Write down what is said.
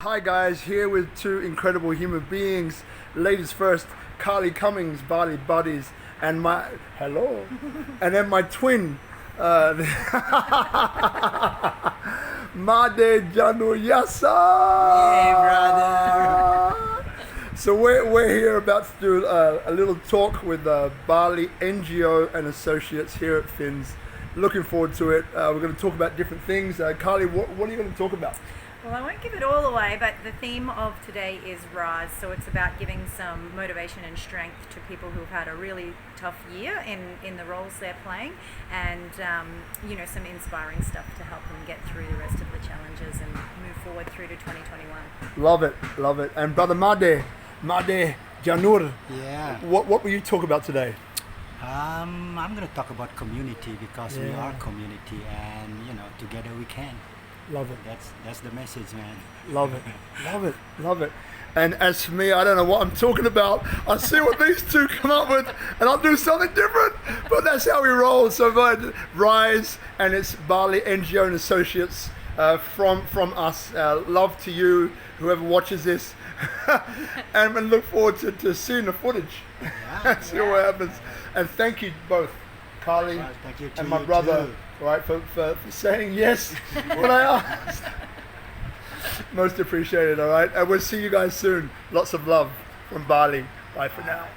Hi guys, here with two incredible human beings. Ladies first, Karlie Cummins, Bali Buddies, and my and then my twin, Made Janur Yasa. Hey brother. So we're here about to do a little talk with Bali NGO and Associates here at Fins. Looking forward to it. We're going to talk about different things. Karlie, what are you going to talk about? Well, I won't give it all away, but the theme of today is RISE. So it's about giving some motivation and strength to people who've had a really tough year in the roles they're playing, and some inspiring stuff to help them get through the rest of the challenges and move forward through to 2021. Love it. And brother Made Janur. Yeah. What will you talk about today? I'm going to talk about community because we are community, and together we can. Love it. That's the message, man. Love it. And as for me, I don't know what I'm talking about. I see what these two come up with, and I'll do something different. But that's how we roll. So RISE, and it's Bali NGO and Associates from us. Love to you, whoever watches this, and look forward to seeing the footage. See what happens. And thank you both, Karlie Thank you to and my you brother. too. Right, for saying yes when I asked. Most appreciated, all right? And we'll see you guys soon. Lots of love from Bali. Bye for now.